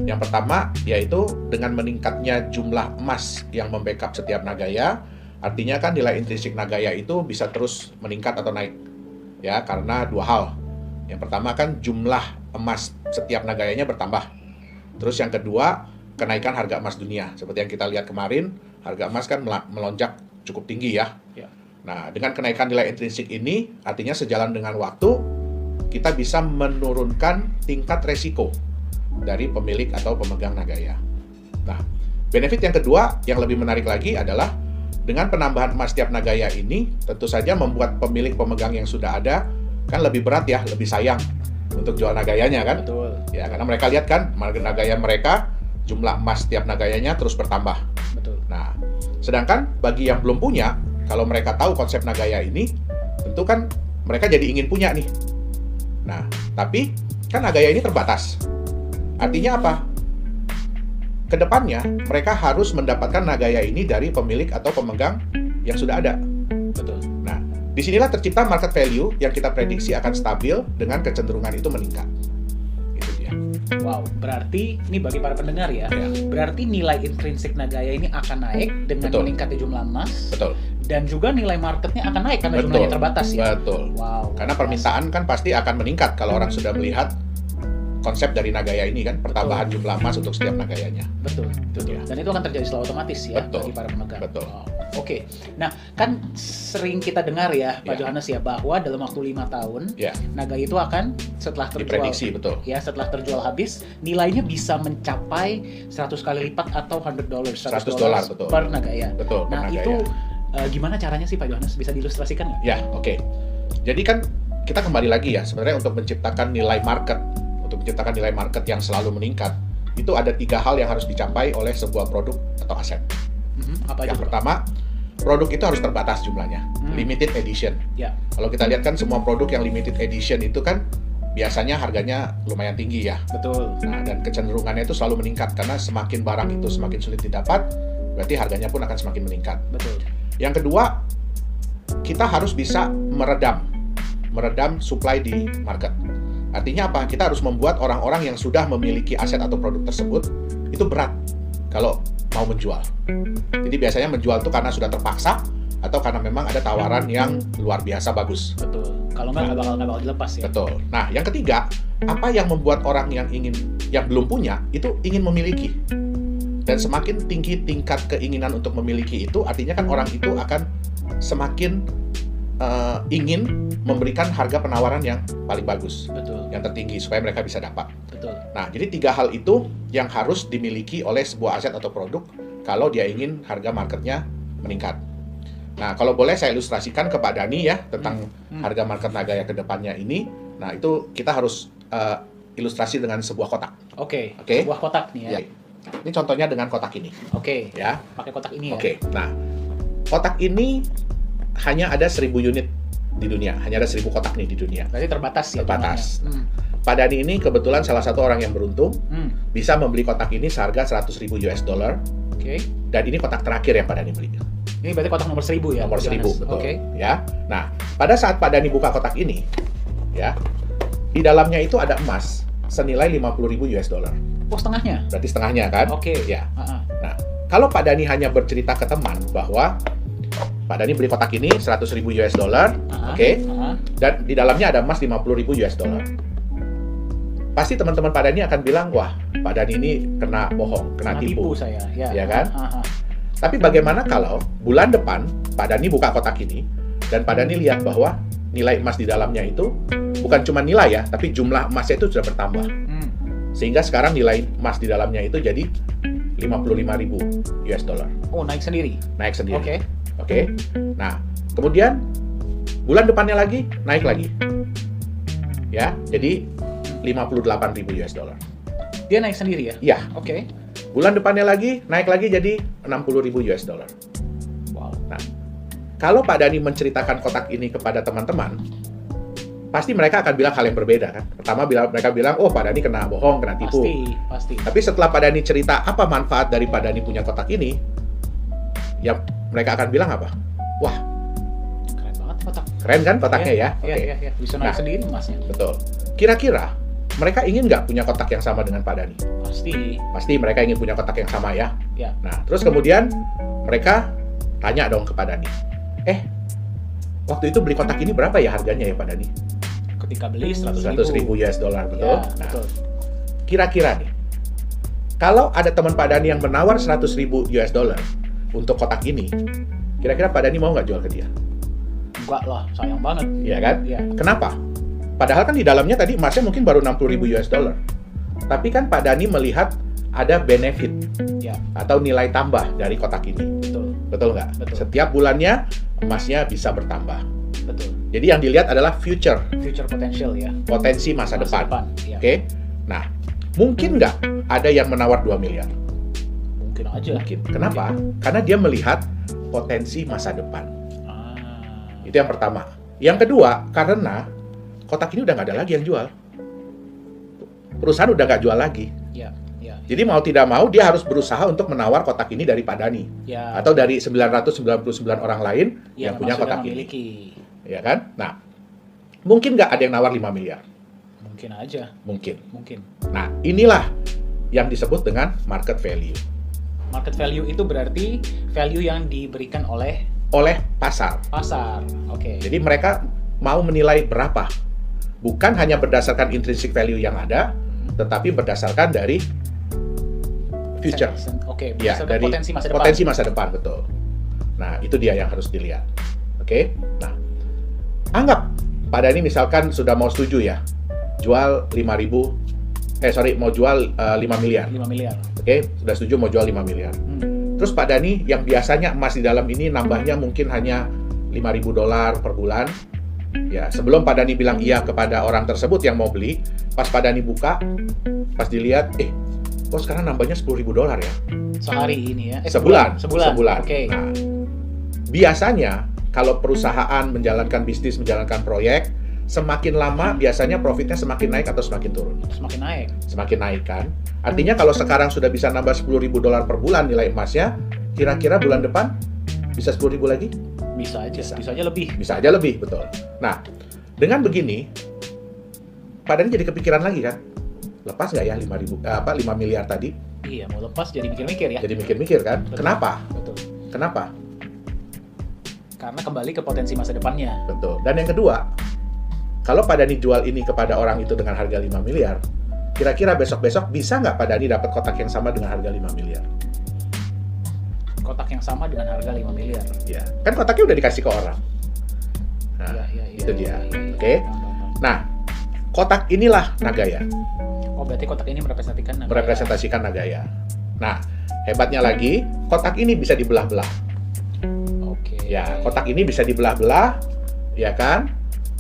Yang pertama, yaitu dengan meningkatnya jumlah emas yang membackup setiap Nagaya, artinya kan nilai intrinsik Nagaya itu bisa terus meningkat atau naik. Ya, karena dua hal. Yang pertama kan jumlah emas setiap Nagayanya bertambah. Terus yang kedua, kenaikan harga emas dunia. Seperti yang kita lihat kemarin, harga emas kan melonjak cukup tinggi ya. Nah, dengan kenaikan nilai intrinsik ini, artinya sejalan dengan waktu, kita bisa menurunkan tingkat resiko dari pemilik atau pemegang Nagaya. Nah, benefit yang kedua yang lebih menarik lagi adalah dengan penambahan emas setiap Nagaya ini, tentu saja membuat pemilik pemegang yang sudah ada kan lebih berat ya, lebih sayang untuk jual Nagayanya kan? Betul. Ya, karena mereka lihat kan, Nagaya mereka, jumlah emas setiap Nagayanya terus bertambah. Betul. Nah, sedangkan bagi yang belum punya, kalau mereka tahu konsep Nagaya ini, tentu kan mereka jadi ingin punya nih. Nah, tapi kan Nagaya ini terbatas. Artinya apa? Kedepannya, mereka harus mendapatkan Nagaya ini dari pemilik atau pemegang yang sudah ada. Betul. Nah, disinilah tercipta market value yang kita prediksi akan stabil dengan kecenderungan itu meningkat. Itu dia. Wow, berarti ini bagi para pendengar ya, berarti nilai intrinsik Nagaya ini akan naik dengan meningkatnya jumlah emas. Betul. Dan juga nilai marketnya akan naik karena jumlahnya terbatas ya. Betul. Wow. Karena permintaan kan pasti akan meningkat kalau orang sudah melihat konsep dari Nagaya ini kan, pertambahan jumlah emas untuk setiap Nagayanya. Betul. Ya. Dan itu akan terjadi secara otomatis ya bagi para pemegang. Betul. Wow. Oke. Nah, kan sering kita dengar ya, Pak Johannes ya, bahwa dalam waktu 5 tahun Nagaya itu akan setelah terjual, diprediksi, betul. Ya, setelah terjual habis, nilainya bisa mencapai 100 kali lipat atau $100 betul. per Nagaya. Betul. Nah, itu gimana caranya sih Pak Johannes? Bisa diilustrasikan nggak? Ya, oke. Jadi kan kita kembali lagi ya, sebenarnya untuk menciptakan nilai market, yang selalu meningkat, itu ada 3 hal yang harus dicapai oleh sebuah produk atau aset. Apa yang pertama, produk itu harus terbatas jumlahnya, limited edition. Ya. Kalau kita lihat kan semua produk yang limited edition itu kan biasanya harganya lumayan tinggi ya. Betul. Nah, dan kecenderungannya itu selalu meningkat karena semakin barang itu semakin sulit didapat, berarti harganya pun akan semakin meningkat. Betul. Yang kedua, kita harus bisa meredam supply di market. Artinya apa? Kita harus membuat orang-orang yang sudah memiliki aset atau produk tersebut itu berat kalau mau menjual. Jadi biasanya menjual itu karena sudah terpaksa atau karena memang ada tawaran yang luar biasa bagus. Betul. Kalau nggak bakal dilepas ya. Betul. Nah, yang ketiga, apa yang membuat orang yang belum punya itu ingin memiliki? Dan semakin tinggi tingkat keinginan untuk memiliki itu, artinya kan orang itu akan semakin ingin memberikan harga penawaran yang paling bagus, yang tertinggi supaya mereka bisa dapat. Betul. Nah, jadi 3 hal itu yang harus dimiliki oleh sebuah aset atau produk kalau dia ingin harga marketnya meningkat. Nah, kalau boleh saya ilustrasikan ke Pak Dhani ya tentang harga market Nagaya ke depannya ini. Nah, itu kita harus ilustrasi dengan sebuah kotak. Oke. Sebuah kotak nih ya. Ini contohnya dengan kotak ini. Oke. Ya. Pakai kotak ini ya. Oke. Nah, kotak ini hanya ada 1000 unit di dunia, hanya ada 1000 kotak nih di dunia. Berarti terbatas ya. Terbatas. Pak Dhani ini kebetulan salah satu orang yang beruntung bisa membeli kotak ini seharga $100.000 US. Oke. Dan ini kotak terakhir yang Pak Dhani beli. Ini berarti kotak nomor 1000 ya? Nomor 1000, betul. Oke. Ya. Nah, pada saat Pak Dhani buka kotak ini, ya, di dalamnya itu ada emas senilai $50.000 US. Oh, setengahnya? Berarti setengahnya kan? Oke. Ya. Nah, kalau Pak Dhani hanya bercerita ke teman bahwa Pak Dhani beli kotak ini $100.000 US, dan di dalamnya ada emas $50.000 US. Pasti teman-teman Pak Dhani akan bilang, wah, Pak Dhani ini kena bohong, kena tipu saya, ya kan? Tapi bagaimana kalau bulan depan Pak Dhani buka kotak ini dan Pak Dhani lihat bahwa nilai emas di dalamnya itu bukan cuma nilai ya, tapi jumlah emasnya itu sudah bertambah. Sehingga sekarang nilai emas di dalamnya itu jadi $55.000 US. Oh, naik sendiri? Naik sendiri. Oke. Nah, kemudian bulan depannya lagi naik lagi. Ya, jadi $58.000 US. Dia naik sendiri ya? Iya. Oke. Bulan depannya lagi naik lagi jadi $60.000 US. Wow. Nah, kalau Pak Dhani menceritakan kotak ini kepada teman-teman, pasti mereka akan bilang hal yang berbeda kan. Pertama mereka bilang, oh Pak Dhani kena bohong, kena tipu. Pasti. Tapi setelah Pak Dhani cerita apa manfaat dari Pak Dhani punya kotak ini, ya mereka akan bilang apa? Wah, keren banget kotak. Keren kan kotaknya ya? Iya. Bisa naik sendiri emasnya. Betul. Kira-kira mereka ingin nggak punya kotak yang sama dengan Pak Dhani? Pasti mereka ingin punya kotak yang sama ya. Nah, terus kemudian mereka tanya dong ke Pak Dhani. Waktu itu beli kotak ini berapa ya harganya ya Pak Dhani? Ketika beli 100.000 US dollar, betul? Ya, nah, betul. Kira-kira nih, kalau ada teman Pak Dhani yang menawar 100.000 US dollar untuk kotak ini, kira-kira Pak Dhani mau nggak jual ke dia? Enggak lah, sayang banget. Iya kan? Ya. Kenapa? Padahal kan di dalamnya tadi emasnya mungkin baru 60.000 US dollar. Tapi kan Pak Dhani melihat ada benefit atau nilai tambah dari kotak ini. Betul nggak? Betul. Setiap bulannya emasnya bisa bertambah. Betul. Jadi yang dilihat adalah future potential ya. Potensi masa depan. Ya. Oke. Nah, mungkin nggak ada yang menawar 2 miliar? Mungkin aja. Mungkin. Kenapa? Karena dia melihat potensi masa depan. Itu yang pertama. Yang kedua, karena kotak ini udah nggak ada lagi yang jual. Perusahaan udah nggak jual lagi. Ya. Jadi mau tidak mau dia harus berusaha untuk menawar kotak ini dari Pak Dhani. Atau dari 999 orang lain yang punya kotak ini. Ya kan? Nah, mungkin nggak ada yang nawar 5 miliar? Mungkin aja. Mungkin. Mungkin. Nah, inilah yang disebut dengan market value. Market value itu berarti value yang diberikan oleh pasar. Pasar. Oke. Jadi mereka mau menilai berapa. Bukan hanya berdasarkan intrinsic value yang ada, tetapi berdasarkan dari future. Oke, ya, dari potensi masa depan, betul. Nah, itu dia yang harus dilihat. Oke. Nah, anggap Pak Dhani misalkan sudah mau setuju ya, jual 5.000, mau jual 5 miliar. 5 miliar. Oke, sudah setuju mau jual 5 miliar. Terus Pak Dhani yang biasanya emas di dalam ini nambahnya mungkin hanya 5.000 dolar per bulan. Ya, sebelum Pak Dhani bilang iya kepada orang tersebut yang mau beli, pas Pak Dhani buka, pas dilihat, kok sekarang nambahnya 10.000 dolar ya? Sehari ini ya? Sebulan. Oke. Nah, biasanya kalau perusahaan menjalankan bisnis, menjalankan proyek, semakin lama biasanya profitnya semakin naik atau semakin turun? Semakin naik kan? Artinya kalau sekarang sudah bisa nambah 10.000 dolar per bulan nilai emasnya, kira-kira bulan depan bisa 10.000 lagi? Bisa aja lebih. Bisa aja lebih, betul. Nah, dengan begini, Pak Dhani jadi kepikiran lagi kan? Lepas nggak ya 5 miliar tadi? Iya, mau lepas jadi mikir-mikir ya. Jadi mikir-mikir kan? Betul. Kenapa? Betul. Kenapa? Karena kembali ke potensi masa depannya. Betul. Dan yang kedua, kalau Pak Dhani jual ini kepada orang itu dengan harga 5 miliar, kira-kira besok-besok bisa nggak Pak Dhani dapat kotak yang sama dengan harga 5 miliar? Kotak yang sama dengan harga 5 miliar. Ya, kan kotaknya udah dikasih ke orang. Nah, itu dia. Oke. Nah, kotak inilah Nagaya. Oh, berarti kotak ini merepresentasikan Nagaya. Merepresentasikan Nagaya. Nah, hebatnya lagi, kotak ini bisa dibelah-belah. Oke. Ya, kotak ini bisa dibelah-belah, ya kan?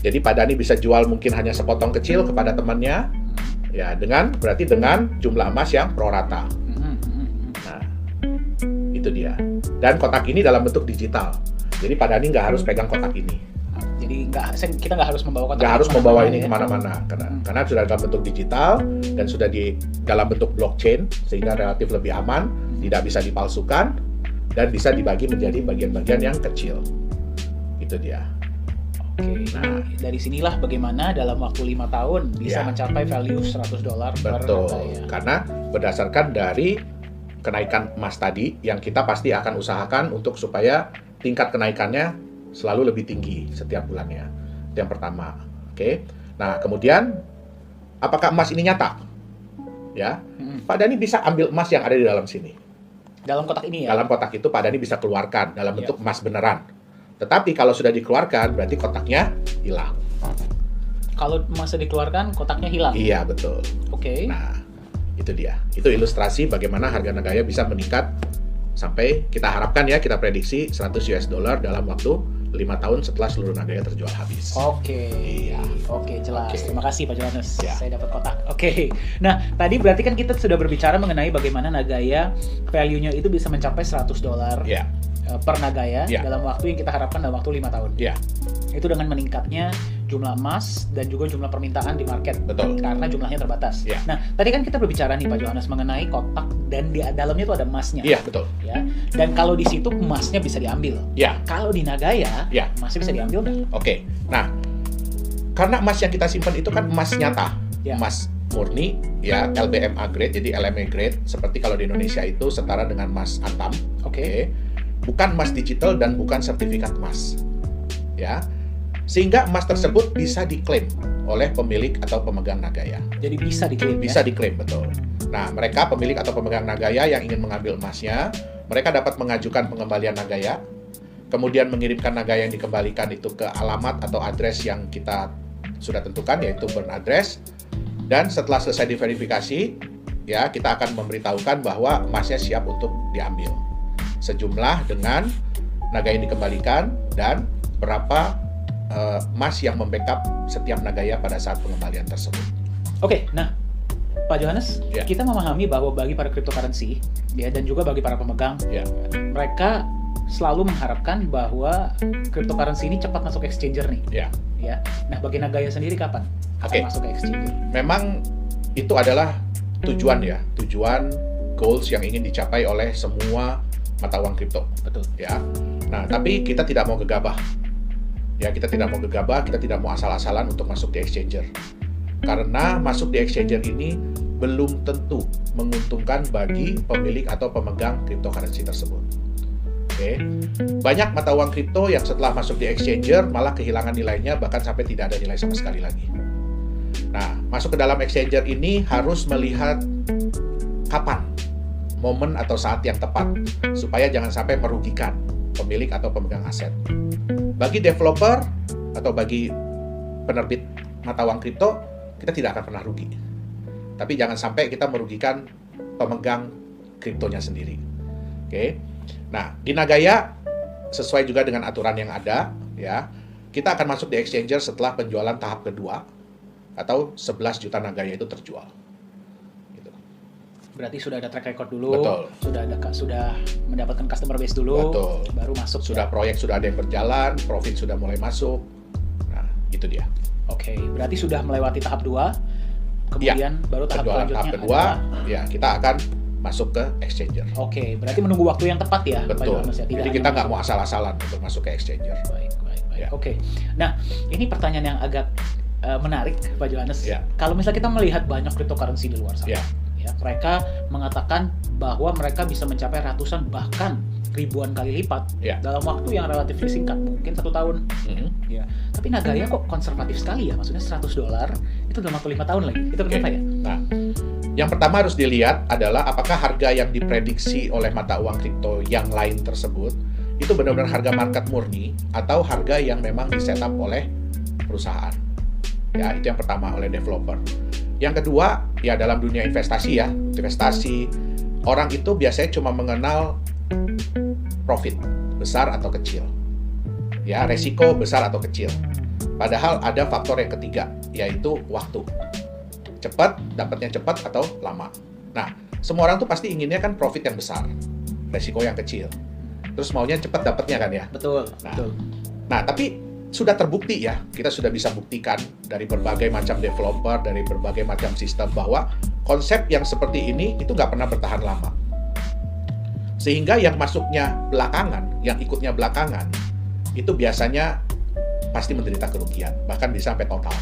Jadi Pak Dhani bisa jual mungkin hanya sepotong kecil kepada temannya, ya berarti dengan jumlah emas yang prorata. Nah, itu dia. Dan kotak ini dalam bentuk digital. Jadi Pak Dhani nggak harus pegang kotak ini. Jadi kita nggak harus membawa kotak. Nggak harus membawa ini kemana-mana, karena sudah dalam bentuk digital dan sudah di dalam bentuk blockchain sehingga relatif lebih aman, tidak bisa dipalsukan dan bisa dibagi menjadi bagian-bagian yang kecil. Itu dia. Oke. Nah, dari sinilah bagaimana dalam waktu 5 tahun bisa mencapai value 100 dolar per Nagaya. Karena berdasarkan dari kenaikan emas tadi yang kita pasti akan usahakan untuk supaya tingkat kenaikannya selalu lebih tinggi setiap bulannya. Itu yang pertama. Oke. Nah, kemudian apakah emas ini nyata? Ya. Pak Dhani bisa ambil emas yang ada di dalam sini. Dalam kotak ini ya. Dalam kotak itu Pak Dhani bisa keluarkan dalam bentuk emas beneran. Tetapi kalau sudah dikeluarkan berarti kotaknya hilang. Kalau emasnya dikeluarkan, kotaknya hilang? Iya, betul. Oke. Nah, itu dia. Itu ilustrasi bagaimana harga Nagaya bisa meningkat sampai kita harapkan ya, kita prediksi 100 US dollar dalam waktu 5 tahun setelah seluruh Nagaya terjual habis. Oke. Iya. Oke, jelas. Terima kasih Pak Johannes. Ya. Saya dapat kotak. Oke. Nah, tadi berarti kan kita sudah berbicara mengenai bagaimana Nagaya value-nya itu bisa mencapai 100 dolar. Ya. Per Nagaya dalam waktu yang kita harapkan dalam waktu 5 tahun. Ya. Itu dengan meningkatnya jumlah emas dan juga jumlah permintaan di market. Betul. Karena jumlahnya terbatas. Ya. Nah, tadi kan kita berbicara nih Pak Johannes mengenai kotak dan di dalamnya itu ada emasnya. Iya, betul. Ya. Dan kalau di situ emasnya bisa diambil. Ya. Kalau di Nagaya, Ya. emasnya bisa diambil nggak? Oke. Nah, karena emas yang kita simpan itu kan emas nyata, Ya. emas murni, ya LBMA grade, jadi LME grade, seperti kalau di Indonesia itu setara dengan emas antam. Oke. Bukan emas digital dan bukan sertifikat emas. Ya. Sehingga emas tersebut bisa diklaim oleh pemilik atau pemegang Nagaya. Jadi bisa diklaim. Bisa diklaim, betul. Nah, mereka pemilik atau pemegang Nagaya yang ingin mengambil emasnya, mereka dapat mengajukan pengembalian Nagaya, kemudian mengirimkan Nagaya yang dikembalikan itu ke alamat atau address yang kita sudah tentukan, yaitu burn address. Dan setelah selesai diverifikasi, ya kita akan memberitahukan bahwa emasnya siap untuk diambil. Sejumlah dengan Nagaya yang dikembalikan dan berapa emas yang membackup setiap Nagaya pada saat pengembalian tersebut. Oke, nah Pak Johannes, Ya. kita memahami bahwa bagi para cryptocurrency ya dan juga bagi para pemegang, Ya. mereka selalu mengharapkan bahwa cryptocurrency ini cepat masuk exchanger nih. Ya. Ya. Nah, bagi Nagaya sendiri kapan akan Oke. masuk ke exchanger? Memang itu adalah tujuan ya, tujuan goals yang ingin dicapai oleh semua mata uang kripto. Betul. Ya. Nah, tapi kita tidak mau gegabah. Ya, kita tidak mau gegabah, kita tidak mau asal-asalan untuk masuk di exchanger. Karena masuk di exchanger ini belum tentu menguntungkan bagi pemilik atau pemegang cryptocurrency tersebut. Oke. Banyak mata uang kripto yang setelah masuk di exchanger malah kehilangan nilainya, bahkan sampai tidak ada nilai sama sekali lagi. Nah, masuk ke dalam exchanger ini harus melihat kapan momen atau saat yang tepat supaya jangan sampai merugikan pemilik atau pemegang aset. Bagi developer atau bagi penerbit mata uang kripto, kita tidak akan pernah rugi. Tapi jangan sampai kita merugikan pemegang kriptonya sendiri. Oke. Nah, di Nagaya sesuai juga dengan aturan yang ada, ya. Kita akan masuk di exchanger setelah penjualan tahap kedua atau 11 juta Nagaya itu terjual. Gitu. Berarti sudah ada track record dulu, Betul. sudah mendapatkan customer base dulu, Betul. baru masuk. Sudah proyek sudah ada yang berjalan, profit sudah mulai masuk. Nah, itu dia. Oke, berarti sudah melewati tahap 2. Kemudian baru tahap Penjualan selanjutnya tahap kedua, adalah- ya kita akan masuk ke exchanger. Oke, berarti menunggu waktu yang tepat ya, Pak Betul. Johannes ya. Tidak Jadi hanya kita nggak menunggu- mau asal-asalan untuk masuk ke exchanger. Baik. Ya. Oke. Nah, ini pertanyaan yang agak menarik, Pak Johannes. Ya. Kalau misalnya kita melihat banyak cryptocurrency di luar sana, Ya. ya, mereka mengatakan bahwa mereka bisa mencapai ratusan bahkan ribuan kali lipat Ya. dalam waktu yang relatif singkat, mungkin 1 tahun. Mhm. Ya. Tapi Nagaya kok konservatif sekali ya, maksudnya $100 itu dalam waktu 5 tahun lagi. Itu kenapa Oke. ya? Nah, yang pertama harus dilihat adalah apakah harga yang diprediksi oleh mata uang kripto yang lain tersebut itu benar-benar harga market murni atau harga yang memang di-setup oleh perusahaan. Ya, itu yang pertama, oleh developer. Yang kedua, ya dalam dunia investasi ya, investasi orang itu biasanya cuma mengenal profit besar atau kecil. Ya, resiko besar atau kecil. Padahal ada faktor yang ketiga, yaitu waktu. Cepat, dapatnya cepat atau lama. Nah, semua orang tuh pasti inginnya kan profit yang besar, resiko yang kecil. Terus maunya cepat dapatnya kan ya. Betul, Nah. betul. Nah, tapi sudah terbukti ya, kita sudah bisa buktikan dari berbagai macam developer, dari berbagai macam sistem bahwa konsep yang seperti ini itu nggak pernah bertahan lama. Sehingga yang masuknya belakangan, yang ikutnya belakangan, itu biasanya pasti menderita kerugian, bahkan bisa sampai total.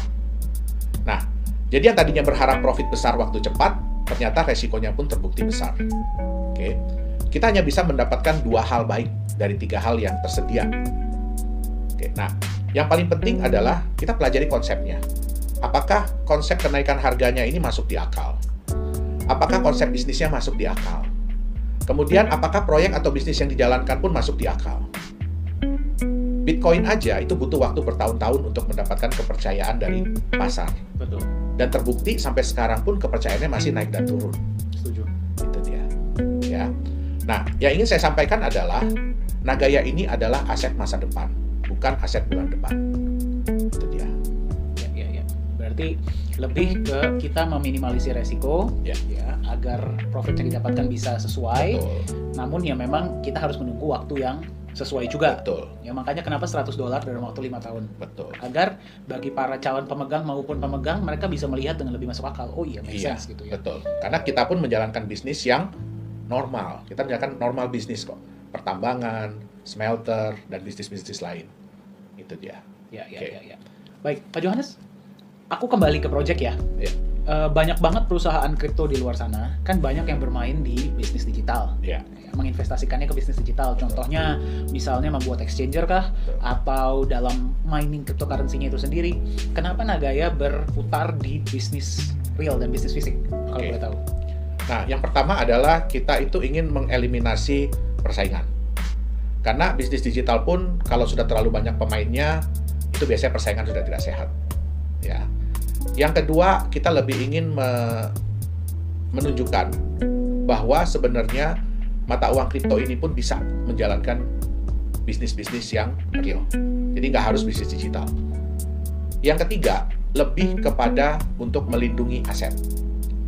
Nah, jadi yang tadinya berharap profit besar waktu cepat, ternyata resikonya pun terbukti besar. Oke. Kita hanya bisa mendapatkan 2 hal baik dari 3 hal yang tersedia. Oke, nah, yang paling penting adalah kita pelajari konsepnya. Apakah konsep kenaikan harganya ini masuk di akal? Apakah konsep bisnisnya masuk di akal? Kemudian, apakah proyek atau bisnis yang dijalankan pun masuk di akal? Bitcoin aja itu butuh waktu bertahun-tahun untuk mendapatkan kepercayaan dari pasar. Betul. Dan terbukti sampai sekarang pun kepercayaannya masih naik dan turun. Setuju. Itu dia. Ya. Nah, yang ingin saya sampaikan adalah Nagaya ini adalah aset masa depan, bukan aset bulan depan. Itu dia. Ya. Berarti lebih ke kita meminimalisir resiko, Ya. agar profit yang didapatkan bisa sesuai. Betul. Namun ya memang kita harus menunggu waktu yang sesuai juga. Betul. Ya makanya kenapa $100 dalam waktu 5 tahun. Betul. Agar bagi para calon pemegang maupun pemegang, mereka bisa melihat dengan lebih masuk akal. Oh iya, make sense gitu ya. Betul. Karena kita pun menjalankan bisnis yang normal. Kita menjalankan normal bisnis kok. Pertambangan, smelter, dan bisnis-bisnis lain. Itu dia. Ya. Baik, Pak Johannes, aku kembali ke project ya. Ya. Banyak banget perusahaan kripto di luar sana, kan banyak yang bermain di bisnis digital. Ya. Menginvestasikannya ke bisnis digital. Contohnya, misalnya membuat exchanger kah? Atau dalam mining cryptocurrency-nya itu sendiri. Kenapa Nagaya berputar di bisnis real dan bisnis fisik? Kalau boleh tahu. Nah, yang pertama adalah kita itu ingin mengeliminasi persaingan. Karena bisnis digital pun kalau sudah terlalu banyak pemainnya, itu biasanya persaingan sudah tidak sehat. Ya. Yang kedua, kita lebih ingin menunjukkan bahwa sebenarnya mata uang kripto ini pun bisa menjalankan bisnis-bisnis yang real. Jadi nggak harus bisnis digital. Yang ketiga, lebih kepada untuk melindungi aset.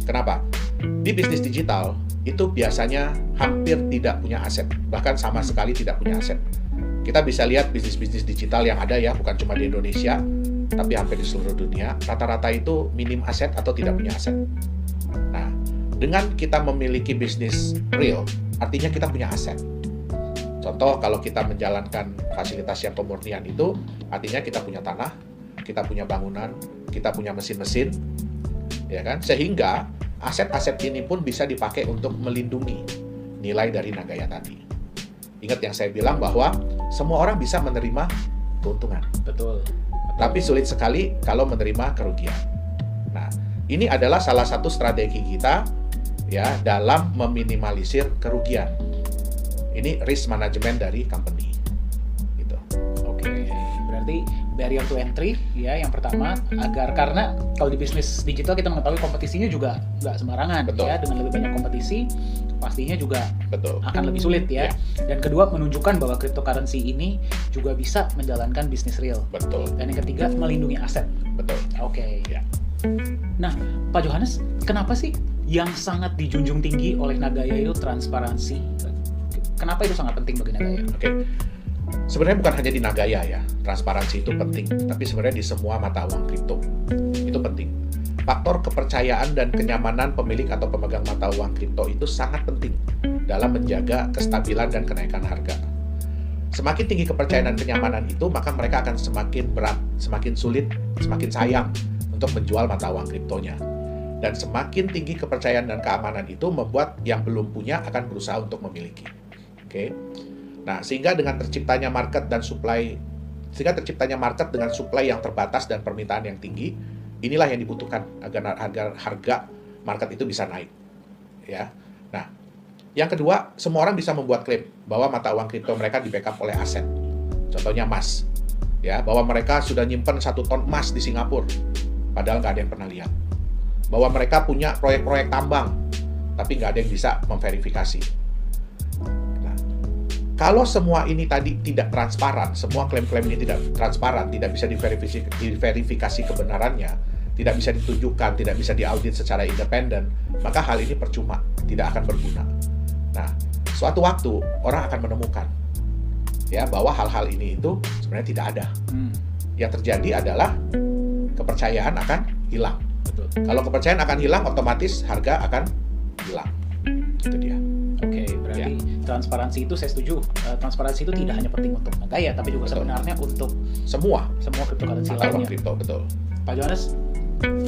Kenapa? Di bisnis digital, itu biasanya hampir tidak punya aset, bahkan sama sekali tidak punya aset. Kita bisa lihat bisnis-bisnis digital yang ada ya, bukan cuma di Indonesia, tapi hampir di seluruh dunia, rata-rata itu minim aset atau tidak punya aset. Nah, dengan kita memiliki bisnis real, artinya kita punya aset. Contoh, kalau kita menjalankan fasilitas yang pemurnian itu, artinya kita punya tanah, kita punya bangunan, kita punya mesin-mesin, ya kan? Sehingga aset-aset ini pun bisa dipakai untuk melindungi nilai dari Nagaya tadi. Ingat yang saya bilang bahwa semua orang bisa menerima keuntungan. Betul. Tapi sulit sekali kalau menerima kerugian. Nah, ini adalah salah satu strategi kita ya dalam meminimalisir kerugian. Ini risk management dari company. Gitu. Oke, berarti barrier to entry ya yang pertama agar karena kalau di bisnis digital kita mengetahui kompetisinya juga nggak sembarangan. Betul. Ya, dengan lebih banyak kompetisi pastinya juga Betul. akan lebih sulit ya. Dan kedua, menunjukkan bahwa cryptocurrency ini juga bisa menjalankan bisnis real. Betul. Dan yang ketiga, melindungi aset. Betul. Oke. Ya. Nah, Pak Johannes, kenapa sih yang sangat dijunjung tinggi oleh Nagaya itu transparansi? Kenapa itu sangat penting bagi Nagaya? Oke. Sebenarnya bukan hanya di Nagaya ya, transparansi itu penting, tapi sebenarnya di semua mata uang kripto itu penting. Faktor kepercayaan dan kenyamanan pemilik atau pemegang mata uang kripto itu sangat penting dalam menjaga kestabilan dan kenaikan harga. Semakin tinggi kepercayaan dan kenyamanan itu, maka mereka akan semakin berat, semakin sulit, semakin sayang untuk menjual mata uang kriptonya. Dan semakin tinggi kepercayaan dan keamanan itu membuat yang belum punya akan berusaha untuk memiliki. Oke. Nah, sehingga dengan terciptanya market dan supply, dengan supply yang terbatas dan permintaan yang tinggi, inilah yang dibutuhkan agar harga market itu bisa naik. Ya. Nah, yang kedua, semua orang bisa membuat klaim bahwa mata uang kripto mereka di-backup oleh aset. Contohnya emas. Ya, bahwa mereka sudah nyimpen 1 ton emas di Singapura, padahal nggak ada yang pernah lihat. Bahwa mereka punya proyek-proyek tambang, tapi nggak ada yang bisa memverifikasi. Nah, kalau semua ini tadi tidak transparan, semua klaim-klaim ini tidak transparan, tidak bisa diverifikasi kebenarannya, tidak bisa ditunjukkan, tidak bisa diaudit secara independen, maka hal ini percuma, tidak akan berguna. Nah, suatu waktu orang akan menemukan ya bahwa hal-hal ini itu sebenarnya tidak ada. Yang terjadi adalah kepercayaan akan hilang. Betul. Kalau kepercayaan akan hilang, otomatis harga akan hilang. Itu dia. Oke, berarti transparansi itu saya setuju. Transparansi itu tidak hanya penting untuk Nagaya, tapi juga sebenarnya untuk semua cryptocurrency mata uang lainnya. kripto, betul. Pak Johannes,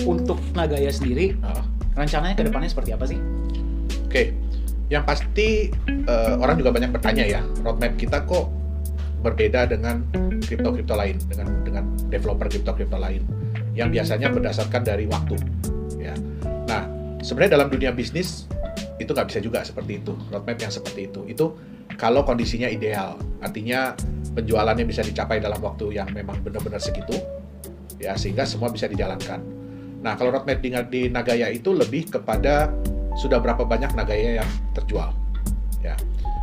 untuk Nagaya sendiri, rencananya ke depannya seperti apa sih? Oke, yang pasti orang juga banyak bertanya ya, roadmap kita kok berbeda dengan kripto-kripto lain, dengan developer kripto-kripto lain, yang biasanya berdasarkan dari waktu. Ya. Nah, sebenarnya dalam dunia bisnis itu nggak bisa juga seperti itu, roadmap yang seperti itu. Itu kalau kondisinya ideal, artinya penjualannya bisa dicapai dalam waktu yang memang benar-benar segitu, ya sehingga semua bisa dijalankan. Nah, kalau roadmap di Nagaya itu lebih kepada sudah berapa banyak Nagaya yang terjual. Ya.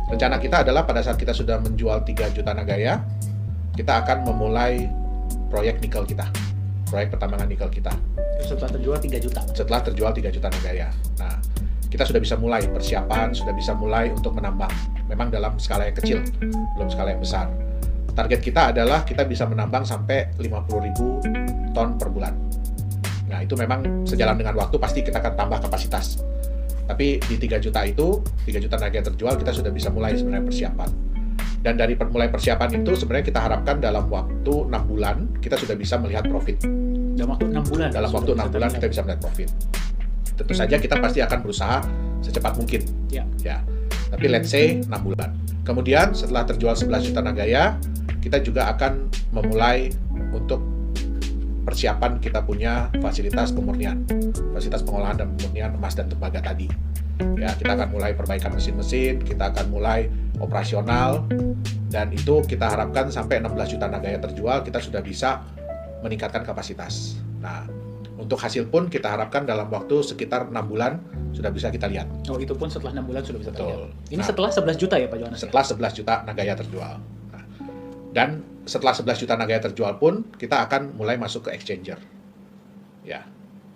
Rencana kita adalah pada saat kita sudah menjual 3 juta Nagaya, kita akan memulai proyek nikel kita, proyek pertambangan nikel kita. Setelah terjual 3 juta. Setelah terjual 3 juta Nagaya. Nah, kita sudah bisa mulai persiapan, sudah bisa mulai untuk menambang. Memang dalam skala yang kecil, belum skala yang besar. Target kita adalah kita bisa menambang sampai 50.000 ton per bulan. Nah, itu memang sejalan dengan waktu pasti kita akan tambah kapasitas. Tapi di 3 juta itu, 3 juta naga yang terjual, kita sudah bisa mulai sebenarnya persiapan. Dan dari mulai persiapan itu sebenarnya kita harapkan dalam waktu 6 bulan kita sudah bisa melihat profit. Dalam waktu 6 bulan? Dalam waktu 6 bulan kita bisa melihat profit. Tentu saja kita pasti akan berusaha secepat mungkin. Ya. Tapi let's say 6 bulan. Kemudian setelah terjual 11 juta nagaya, kita juga akan memulai untuk persiapan kita punya fasilitas pemurnian, fasilitas pengolahan dan pemurnian emas dan tembaga tadi. Ya, kita akan mulai perbaikan mesin-mesin, kita akan mulai operasional, dan itu kita harapkan sampai 16 juta nagaya terjual, kita sudah bisa meningkatkan kapasitas. Nah, untuk hasil pun kita harapkan dalam waktu sekitar 6 bulan sudah bisa kita lihat. Oh, itu pun setelah 6 bulan sudah bisa terlihat. Ini Nah, setelah 11 juta ya Pak Johannes? Setelah 11 juta nagaya terjual. Nah, dan setelah 11 juta nagaya terjual pun kita akan mulai masuk ke exchanger. Ya.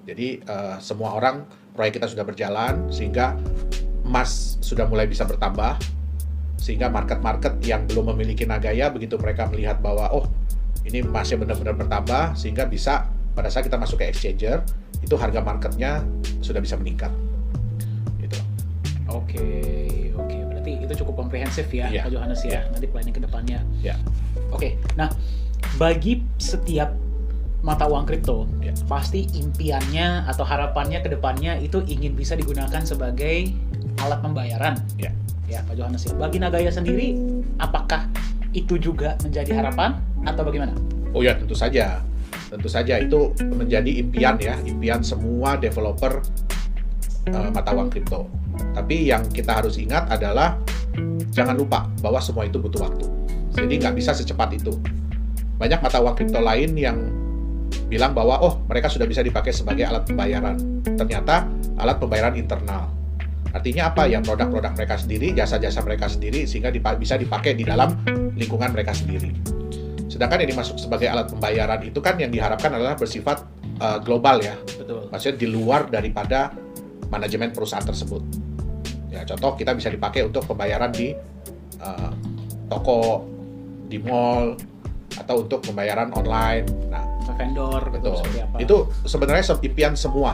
Jadi semua orang, proyek kita sudah berjalan sehingga emas sudah mulai bisa bertambah, sehingga market-market yang belum memiliki nagaya begitu mereka melihat bahwa oh ini emasnya benar-benar bertambah, sehingga bisa pada saat kita masuk ke exchanger itu harga marketnya sudah bisa meningkat. Gitu. Oke, berarti itu cukup komprehensif ya Pak Johannes ya. Nanti planning ke depannya. Oke, nah bagi setiap mata uang kripto, pasti impiannya atau harapannya ke depannya itu ingin bisa digunakan sebagai alat pembayaran. Ya Pak Johannes ya. Bagi Nagaya sendiri, apakah itu juga menjadi harapan atau bagaimana? Oh ya, tentu saja. Tentu saja itu menjadi impian ya, impian semua developer mata uang kripto. Tapi yang kita harus ingat adalah jangan lupa bahwa semua itu butuh waktu. Jadi nggak bisa secepat itu. Banyak mata uang kripto lain yang bilang bahwa oh mereka sudah bisa dipakai sebagai alat pembayaran. Ternyata alat pembayaran internal. Artinya apa? Yang produk-produk mereka sendiri, jasa-jasa mereka sendiri, sehingga bisa dipakai di dalam lingkungan mereka sendiri. Sedangkan yang dimasuk sebagai alat pembayaran itu kan yang diharapkan adalah bersifat global ya. Betul. Maksudnya di luar daripada manajemen perusahaan tersebut. Ya, contoh kita bisa dipakai untuk pembayaran di toko, di mall, atau untuk pembayaran online. Nah, vendor, betul. Apa. Itu sebenarnya impian semua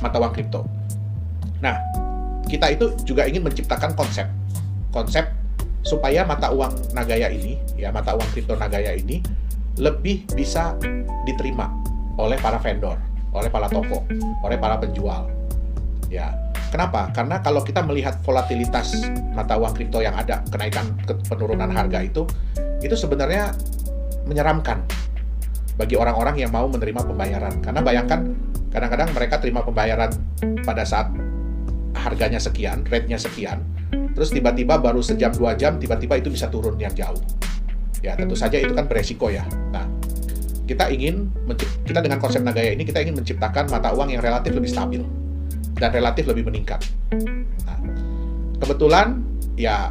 mata uang kripto. Nah, kita itu juga ingin menciptakan konsep supaya mata uang Nagaya ini, ya mata uang kripto Nagaya ini lebih bisa diterima oleh para vendor, oleh para toko, oleh para penjual. Ya, kenapa? Karena kalau kita melihat volatilitas mata uang kripto yang ada, kenaikan penurunan harga itu sebenarnya menyeramkan bagi orang-orang yang mau menerima pembayaran. Karena bayangkan, kadang-kadang mereka terima pembayaran pada saat harganya sekian, rate-nya sekian, terus tiba-tiba baru sejam 2 jam, tiba-tiba itu bisa turun yang jauh. Ya, tentu saja itu kan beresiko ya. Nah, kita dengan konsep Nagaya ini, kita ingin menciptakan mata uang yang relatif lebih stabil dan relatif lebih meningkat. Nah, kebetulan ya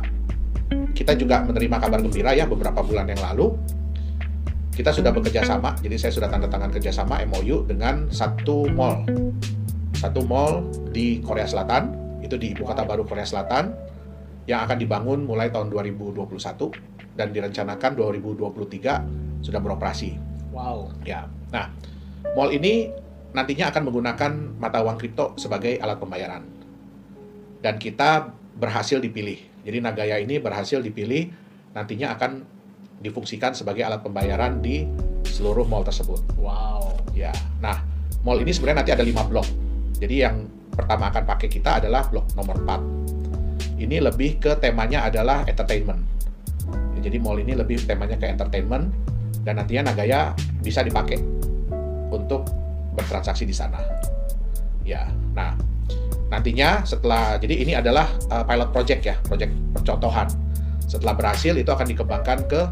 kita juga menerima kabar gembira ya beberapa bulan yang lalu. Kita sudah bekerja sama, jadi saya sudah tanda tangan kerjasama MOU dengan satu mall di Korea Selatan, itu di ibu kota baru Korea Selatan, yang akan dibangun mulai tahun 2021 dan direncanakan 2023 sudah beroperasi. Wow. Ya, nah mall ini nantinya akan menggunakan mata uang kripto sebagai alat pembayaran, dan kita berhasil dipilih. Jadi Nagaya ini berhasil dipilih nantinya akan difungsikan sebagai alat pembayaran di seluruh mall tersebut. Wow. Ya, nah mall ini sebenarnya nanti ada 5 blok. Jadi yang pertama akan pakai kita adalah blok nomor 4. Ini lebih ke temanya adalah entertainment. Ya, jadi mall ini lebih temanya ke entertainment, dan nantinya Nagaya bisa dipakai untuk bertransaksi di sana. Ya, nah nantinya jadi ini adalah pilot project ya, project percontohan. Setelah berhasil itu akan dikembangkan ke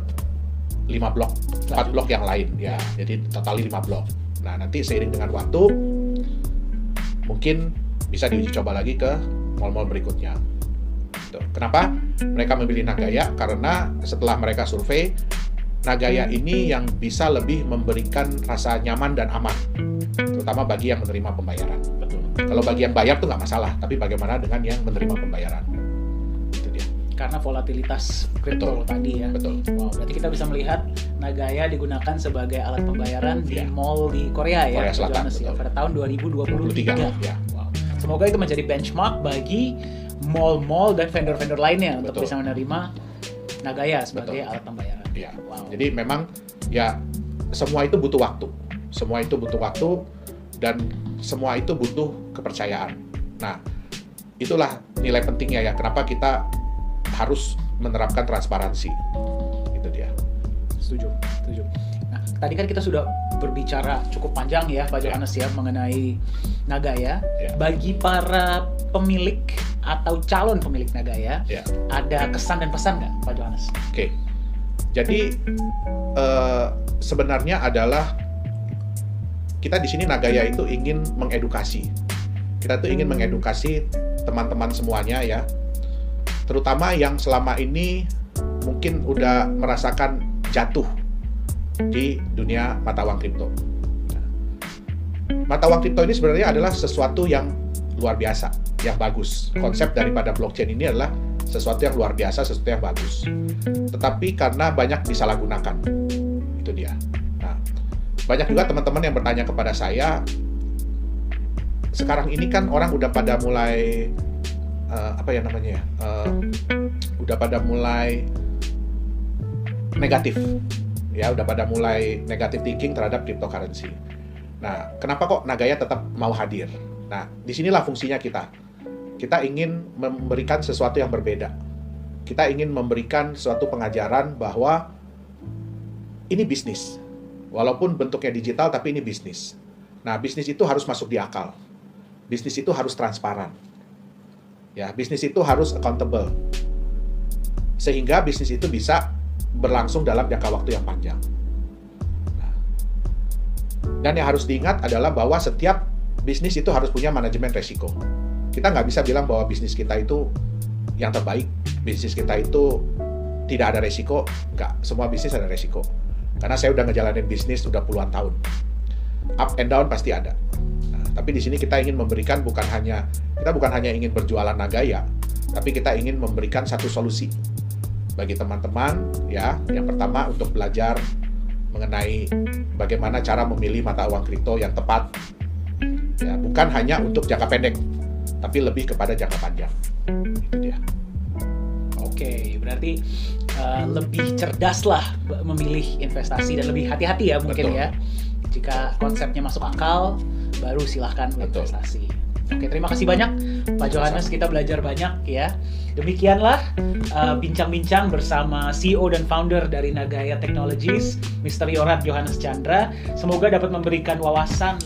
4 blok yang lain ya. Jadi total 5 blok. Nah, nanti seiring dengan waktu mungkin bisa diuji coba lagi ke mall-mall berikutnya. Gitu. Kenapa mereka memilih Nagaya? Karena setelah mereka survei, Nagaya ini yang bisa lebih memberikan rasa nyaman dan aman, terutama bagi yang menerima pembayaran. Betul. Kalau bagi yang bayar tuh nggak masalah, tapi bagaimana dengan yang menerima pembayaran? Itu dia. Karena volatilitas kripto tadi ya. Betul. Wow, berarti kita bisa melihat Nagaya digunakan sebagai alat pembayaran di mall di Korea ya, Korea Selatan, Johannes, ya, pada tahun 2023. Ya. Wow. Semoga itu menjadi benchmark bagi mall-mall dan vendor-vendor lainnya untuk bisa menerima Nagaya sebagai alat pembayaran. Ya. Wow. Jadi memang ya semua itu butuh waktu. Semua itu butuh waktu dan semua itu butuh kepercayaan. Nah, itulah nilai pentingnya ya. Kenapa kita harus menerapkan transparansi. Itu dia. Setuju. Nah, tadi kan kita sudah berbicara cukup panjang ya, Pak Johannes ya, mengenai Nagaya. Bagi para pemilik atau calon pemilik Nagaya, ada kesan dan pesan nggak, Pak Johannes? Oke. Jadi sebenarnya adalah kita di sini Nagaya itu ingin mengedukasi. Kita tuh ingin mengedukasi teman-teman semuanya ya, terutama yang selama ini mungkin udah merasakan jatuh di dunia mata uang kripto. Mata uang kripto ini sebenarnya adalah sesuatu yang luar biasa, yang bagus. Konsep daripada blockchain ini adalah sesuatu yang luar biasa, sesuatu yang bagus. Tetapi karena banyak disalahgunakan, itu dia. Nah, banyak juga teman-teman yang bertanya kepada saya, sekarang ini kan orang udah pada mulai udah pada mulai negatif, ya, udah pada mulai negatif thinking terhadap cryptocurrency. Nah, kenapa kok Nagaya tetap mau hadir? Nah, disinilah fungsinya kita. Kita ingin memberikan sesuatu yang berbeda. Kita ingin memberikan suatu pengajaran bahwa ini bisnis. Walaupun bentuknya digital, tapi ini bisnis. Nah, bisnis itu harus masuk di akal. Bisnis itu harus transparan. Ya, bisnis itu harus accountable. Sehingga bisnis itu bisa berlangsung dalam jangka waktu yang panjang. Nah, dan yang harus diingat adalah bahwa setiap bisnis itu harus punya manajemen resiko. Kita nggak bisa bilang bahwa bisnis kita itu yang terbaik, bisnis kita itu tidak ada resiko. Nggak, semua bisnis ada resiko. Karena saya udah ngejalanin bisnis udah puluhan tahun. Up and down pasti ada. Tapi di sini kita ingin memberikan bukan hanya ingin berjualan Nagaya, tapi kita ingin memberikan satu solusi bagi teman-teman ya. Yang pertama untuk belajar mengenai bagaimana cara memilih mata uang kripto yang tepat. Ya, bukan hanya untuk jangka pendek, tapi lebih kepada jangka panjang. Itu dia. Oke, berarti lebih cerdas lah memilih investasi dan lebih hati-hati ya mungkin. Betul. Ya. Jika konsepnya masuk akal, baru silahkan investasi. Oke, terima kasih banyak Pak Johannes, kita belajar banyak ya. Demikianlah bincang-bincang bersama CEO dan founder dari Nagaya Technologies, Mr. Yorat Johannes Chandra. Semoga dapat memberikan wawasan